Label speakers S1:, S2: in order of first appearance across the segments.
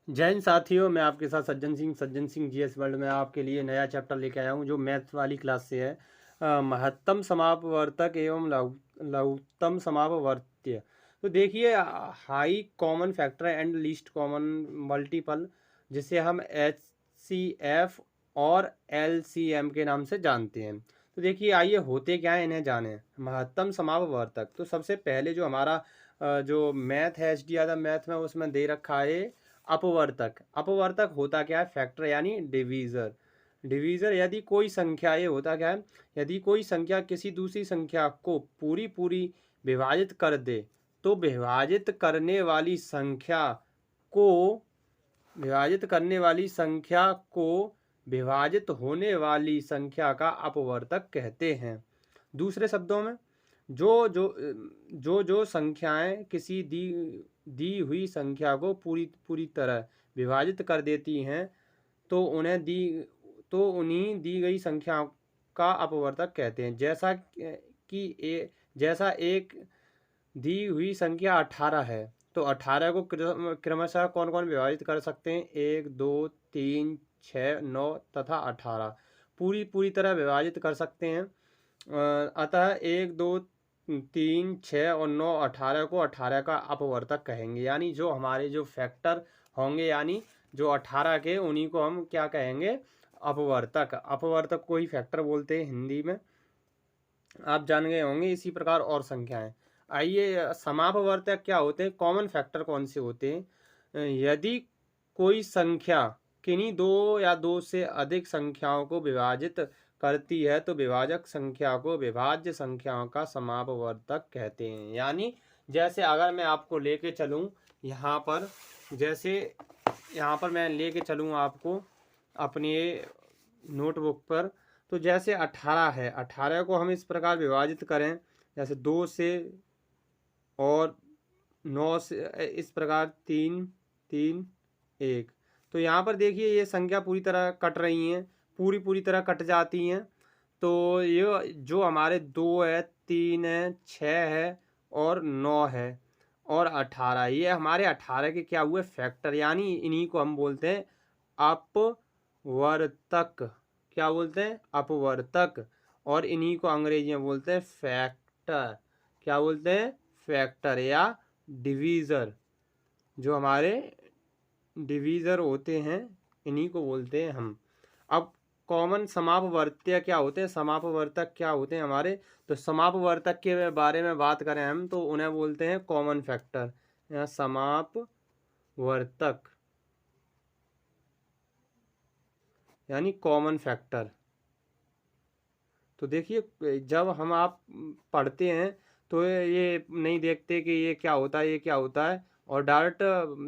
S1: जय हिंद साथियों, मैं आपके साथ सज्जन सिंह जीएस वर्ल्ड में आपके लिए नया चैप्टर लेके आया हूँ जो मैथ्स वाली क्लास से है। महत्तम समापवर्तक एवं लघुत्तम समापवर्त्य। तो देखिए, high common factor and least common multiple, जिसे हम HCF और LCM के नाम से जानते हैं। तो देखिए, आइए होते क्या है इन्हें जाने। महत्तम समापवर्तक, तो सबसे पहले जो हमारा जो मैथ है, HD आधा मैथ में, उसमें दे रखा है अपवर्तक। अपवर्तक होता क्या है? फैक्टर यानी डिवीज़र। डिवीज़र यदि कोई संख्या, ये होता क्या है, यदि कोई संख्या किसी दूसरी संख्या को पूरी पूरी विभाजित कर दे तो विभाजित करने वाली संख्या को विभाजित करने वाली संख्या को विभाजित होने वाली संख्या का अपवर्तक कहते हैं। दूसरे शब्दों में, जो संख्याएं किसी दी हुई संख्या को पूरी पूरी तरह विभाजित कर देती हैं तो उन्हीं दी गई संख्या का अपवर्तक कहते हैं। जैसा एक दी हुई संख्या 18 है, तो 18 को क्रमशः कौन कौन विभाजित कर सकते हैं? 1, 2, 3, 6, 9 तथा 18 पूरी पूरी तरह विभाजित कर सकते हैं। अतः 1, 2, 3, 6 और 9, 18 को 18 का अपवर्तक कहेंगे। यानी जो हमारे जो फैक्टर होंगे, यानी जो 18 के, उन्हीं को हम क्या कहेंगे? अपवर्तक। अपवर्तक को ही फैक्टर बोलते हैं हिंदी में, आप जान गए होंगे। इसी प्रकार और संख्याएं। आइए, समापवर्तक क्या होते हैं? कॉमन फैक्टर कौन से होते हैं? यदि कोई संख्या किन्हीं दो या दो से अधिक संख्याओं को विभाजित करती है तो विभाजक संख्या को विभाज्य संख्याओं का समापवर्तक कहते हैं। यानी जैसे अगर मैं आपको लेके चलूं यहाँ पर, जैसे यहाँ पर मैं लेके चलूं आपको अपनी नोटबुक पर, तो जैसे 18 है, 18 को हम इस प्रकार विभाजित करें, जैसे 2 से और 9 से, इस प्रकार 3, 3, 1। तो यहाँ पर देखिए, ये संख्या पूरी तरह कट रही हैं, पूरी तरह कट जाती हैं। तो ये जो हमारे 2 है, 3 है, 6 है और 9 है और 18, ये हमारे 18 के क्या हुए? फैक्टर। यानी इन्हीं को हम बोलते हैं अपवर्तक। क्या बोलते हैं? अपवर्तक। और इन्हीं को अंग्रेजी में बोलते हैं फैक्टर। क्या बोलते हैं? फैक्टर या डिवीज़र। जो हमारे डिवीज़र होते हैं, इन्हीं को बोलते हैं हम। अब कॉमन समापवर्त्य क्या होते हैं? समापवर्तक क्या होते हैं हमारे? तो समापवर्तक के बारे में बात करें हम, तो उन्हें बोलते हैं कॉमन फैक्टर या समापवर्तक, यानी कॉमन फैक्टर। तो देखिए, जब हम आप पढ़ते हैं तो ये नहीं देखते कि ये क्या होता है, ये क्या होता है, और डायरेक्ट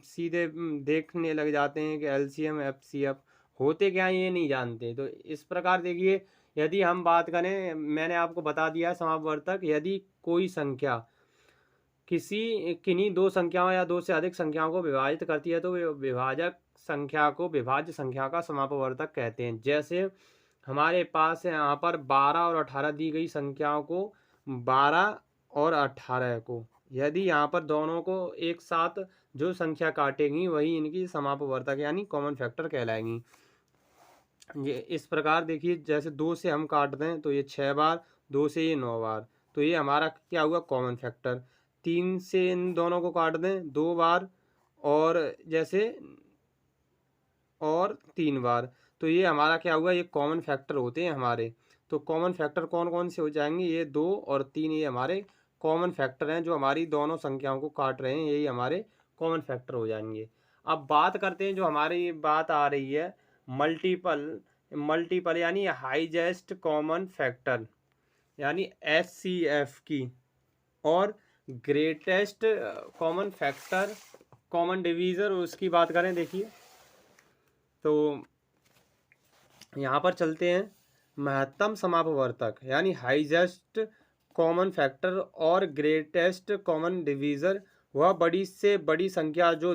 S1: सीधे देखने लग जाते हैं कि LCM FCF होते क्या हैं, ये नहीं जानते। तो इस प्रकार देखिए, यदि हम बात करें, मैंने आपको बता दिया समापवर्तक, यदि कोई संख्या किन्हीं दो संख्याओं या दो से अधिक संख्याओं को विभाजित करती है तो विभाजक संख्या को विभाज्य संख्या का समापवर्तक कहते हैं। जैसे हमारे पास है यहाँ पर 12 और 18 दी गई संख्याओं को, 12 और 18 को, यदि यहाँ पर दोनों को एक साथ जो संख्या काटेंगी वही इनकी समापवर्तक यानी कॉमन फैक्टर कहलाएंगी। ये इस प्रकार देखिए, जैसे 2 से हम काट दें तो ये 6 बार, 2 से ये 9 बार, तो ये हमारा क्या हुआ? Common factor. 3 से इन दोनों को काट दें 2 बार, और जैसे और 3 बार, तो ये हमारा क्या हुआ? ये कॉमन फैक्टर होते हैं हमारे। तो कॉमन फैक्टर कौन कौन से हो जाएंगे? ये 2 और 3, ये हमारे कॉमन फैक्टर हैं जो हमारी दोनों संख्याओं को काट रहे हैं, यही हमारे कॉमन फैक्टर हो जाएंगे। अब बात करते हैं, जो हमारी बात आ रही है मल्टीपल। मल्टीपल यानी हाईएस्ट कॉमन फैक्टर, यानी HCF की, और greatest common factor, common divisor, उसकी बात करें। देखिए, तो यहाँ पर चलते हैं। महत्तम समापवर्तक यानी हाईएस्ट कॉमन फैक्टर और ग्रेटेस्ट कॉमन डिवीज़र, वह बड़ी से बड़ी संख्या जो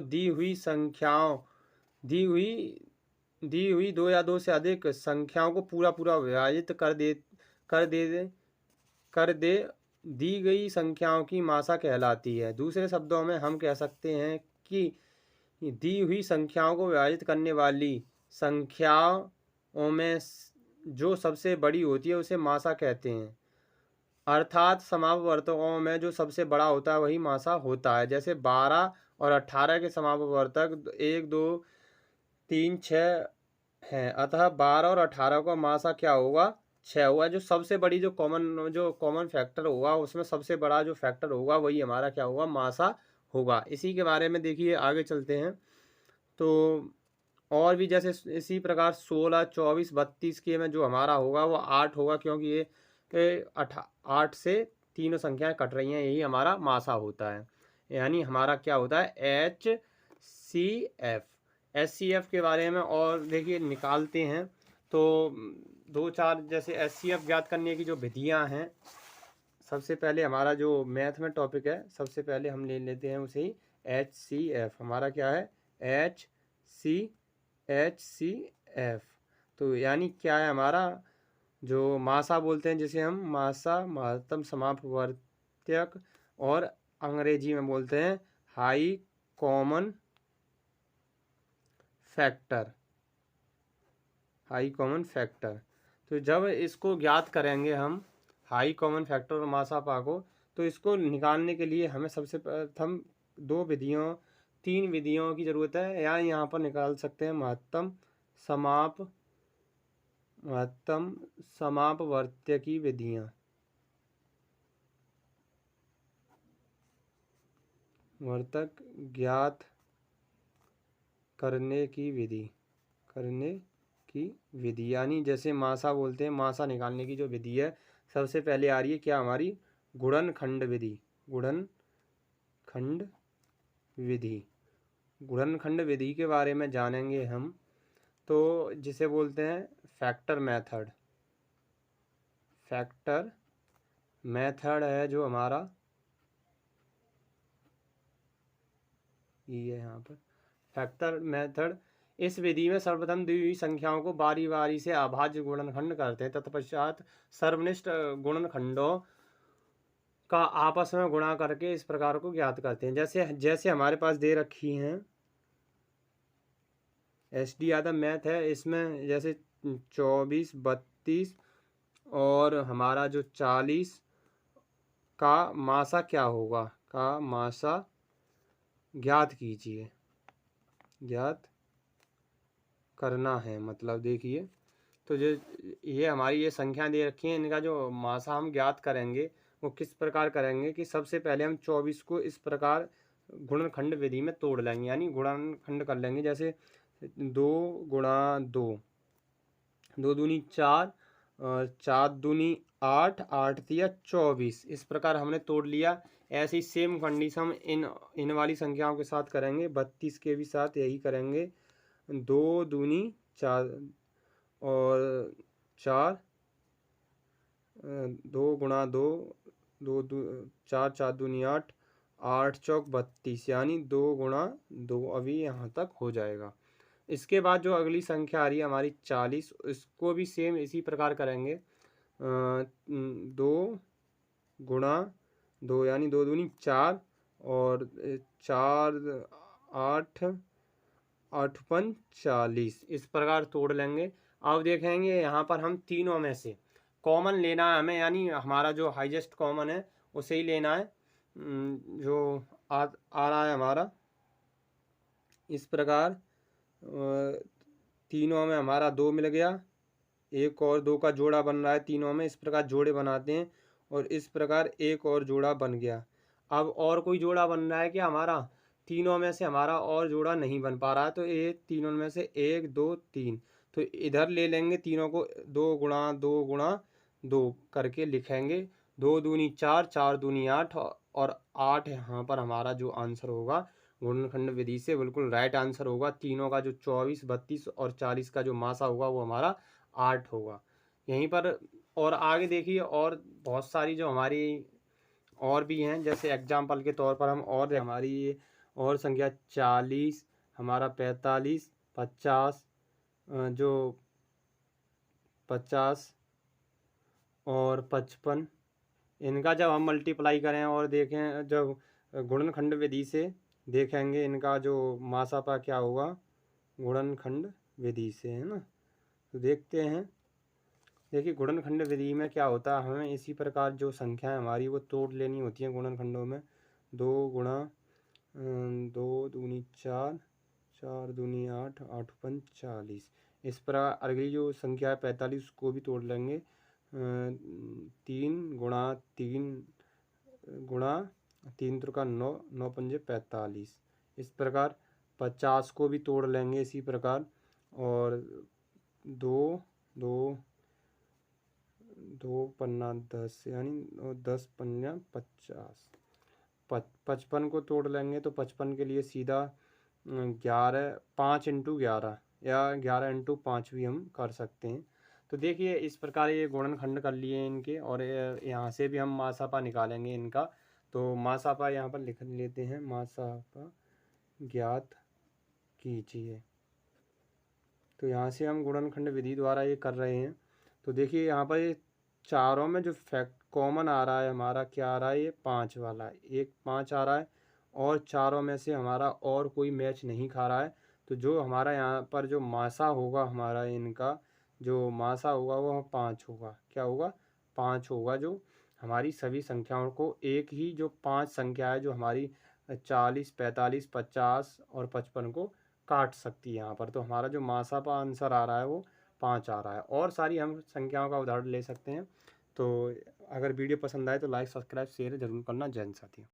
S1: दी हुई दो या दो से अधिक संख्याओं को पूरा पूरा विभाजित कर दे कर दे दी गई संख्याओं की मात्रा कहलाती है। दूसरे शब्दों में हम कह सकते हैं कि दी हुई संख्याओं को विभाजित करने वाली संख्याओं में जो सबसे बड़ी होती है उसे मासा कहते हैं। अर्थात समापवर्तकों में जो सबसे बड़ा होता है वही मासा होता है। जैसे 12 और 18 के समापवर्तक 1, 2, 3, 6 हैं, अतः 12 और 18 का मासा क्या होगा? 6 होगा। जो सबसे बड़ी जो कॉमन फैक्टर होगा उसमें सबसे बड़ा जो फैक्टर होगा वही हमारा क्या होगा? मासा होगा। इसी के बारे में देखिए आगे चलते हैं। तो और भी जैसे इसी प्रकार 16, 24, 32 के में जो हमारा होगा वो 8 होगा, क्योंकि ये 8 से तीनों संख्याएं कट रही हैं, यही हमारा मासा होता है। यानी हमारा क्या होता है? HCF। HCF के बारे में और देखिए निकालते हैं। तो 2-4 जैसे HCF ज्ञात करने की जो विधियां हैं, सबसे पहले हमारा जो मैथ में टॉपिक है, सबसे पहले हम ले लेते हैं उसे ही। HCF हमारा क्या है? HCF। तो यानी क्या है हमारा? जो मासा बोलते हैं जिसे हम मासा, महत्तम समापवर्तक, और अंग्रेजी में बोलते हैं high common factor. High common factor. तो जब इसको ज्ञात करेंगे हम हाई कॉमन फैक्टर और मासा पा को, तो इसको निकालने के लिए हमें सबसे प्रथम 3 विधियों की ज़रूरत है। या यहाँ पर निकाल सकते हैं महत्तम समापवर्त्य की विधियाँ। वर्तक ज्ञात करने की विधि यानी जैसे मासा बोलते हैं, मासा निकालने की जो विधि है, सबसे पहले आ रही है क्या हमारी? गुणनखंड विधि। गुणनखंड विधि के बारे में जानेंगे हम, तो जिसे बोलते हैं फैक्टर मेथड है जो हमारा ये है यहाँ पर फैक्टर मेथड। इस विधि में सर्वप्रथम दी हुई संख्याओं को बारी बारी से अभाज्य गुणनखंड करते हैं, तत्पश्चात सर्वनिष्ठ गुणनखंडों का आपस में गुणा करके इस प्रकार को ज्ञात करते हैं। जैसे हमारे पास दे रखी हैं SD यादव मैथ है, इसमें जैसे 24, 32 और हमारा जो 40 का मासा क्या होगा? का मासा ज्ञात कीजिए, ज्ञात करना है। मतलब देखिए, तो जो ये हमारी ये संख्या दे रखी है, इनका जो मासा हम ज्ञात करेंगे वो किस प्रकार करेंगे कि सबसे पहले हम 24 को इस प्रकार गुणनखंड विधि में तोड़ लेंगे, यानी गुणनखंड कर लेंगे। जैसे 2 गुणा 2, 2 दूनी 4, 4 दूनी 8, 8 तिया 24, इस प्रकार हमने तोड़ लिया। ऐसी सेम कंडीशन हम इन वाली संख्याओं के साथ करेंगे, 32 के भी साथ यही करेंगे। 2 दूनी 4 और 4, 2 गुणा 2, 4, 4 दूनी 8, 8 चौक 32, यानी 2 गुणा 2 अभी यहाँ तक हो जाएगा। इसके बाद जो अगली संख्या आ रही है हमारी 40, इसको भी सेम इसी प्रकार करेंगे। 2 गुणा 2 यानी 2 दूनी 4 और 4, 8, 8 पन 40, इस प्रकार तोड़ लेंगे। अब देखेंगे यहाँ पर हम तीनों में से कॉमन लेना है हमें, यानी हमारा जो हाईएस्ट कॉमन है उसे ही लेना है। जो आ रहा है हमारा इस प्रकार, तीनों में हमारा 2 मिल गया, 1 और 2 का जोड़ा बन रहा है तीनों में, इस प्रकार जोड़े बनाते हैं और इस प्रकार एक और जोड़ा बन गया। अब और कोई जोड़ा बन रहा है कि हमारा तीनों में से हमारा और जोड़ा नहीं बन पा रहा है, तो ये तीनों में से 1, 2, 3, तो इधर ले लेंगे तीनों को, 2 गुणा 2 गुणा 2 करके लिखेंगे। 2 दूनी 4, 4 दूनी 8 और 8 यहाँ पर हमारा जो आंसर होगा गुणनखंड विधि से बिल्कुल राइट आंसर होगा। तीनों का जो 24, 32 और 40 का जो मासा होगा वो हमारा 8 होगा यहीं पर। और आगे देखिए और बहुत सारी जो हमारी और भी हैं, जैसे एग्जाम्पल के तौर पर हम और हमारी और संख्या 40, हमारा 45, 50, जो 50 और 55, इनका जब हम मल्टीप्लाई करें और देखें जब गुणनखंड विधि से, देखेंगे इनका जो मासापा क्या होगा गुणनखंड विधि से, है ना। तो देखते हैं। देखिए गुणनखंड विधि में क्या होता है, हमें इसी प्रकार जो संख्याएं हमारी वो तोड़ लेनी होती हैं गुणनखंडों में। 2 गुणा 2 दूनी 4, 4 दूनी 8, 8 × 5 = 40। इस प्रकार अगली जो संख्या है 45 को भी तोड़ लेंगे। 3 × 3 × 3 × 9, 9 × 5 = 45। इस प्रकार 50 को भी तोड़ लेंगे इसी प्रकार। और 2 यानी 10 × 5 = 50। 55 को तोड़ लेंगे तो 55 के लिए सीधा 5 × 11 या 11 × 5 भी हम कर सकते हैं। तो देखिए इस प्रकार ये गुणनखंड कर लिए इनके, और यहाँ से भी हम मासापा निकालेंगे इनका। तो मासापा यहाँ पर लिख लेते हैं, मासापा ज्ञात कीजिए। तो यहाँ से हम गुणनखंड विधि द्वारा ये कर रहे हैं। तो देखिए यहाँ पर ये चारों में जो फैक्ट कॉमन आ रहा है हमारा क्या आ रहा है, ये 5 वाला है, एक 5 आ रहा है। और चारों में से हमारा और कोई मैच नहीं खा रहा है। तो जो हमारा यहाँ पर जो मासा होगा हमारा इनका जो मासा होगा वो 5 होगा। क्या होगा? 5 होगा। जो हमारी सभी संख्याओं को एक ही जो 5 संख्या है जो हमारी 40, 45, 50 और 55 को काट सकती है यहाँ पर। तो हमारा जो मासा का आंसर आ रहा है वो 5 आ रहा है। और सारी हम संख्याओं का उदाहरण ले सकते हैं। तो अगर वीडियो पसंद आए तो लाइक, सब्सक्राइब, शेयर जरूर करना। जय हिंद साथियों।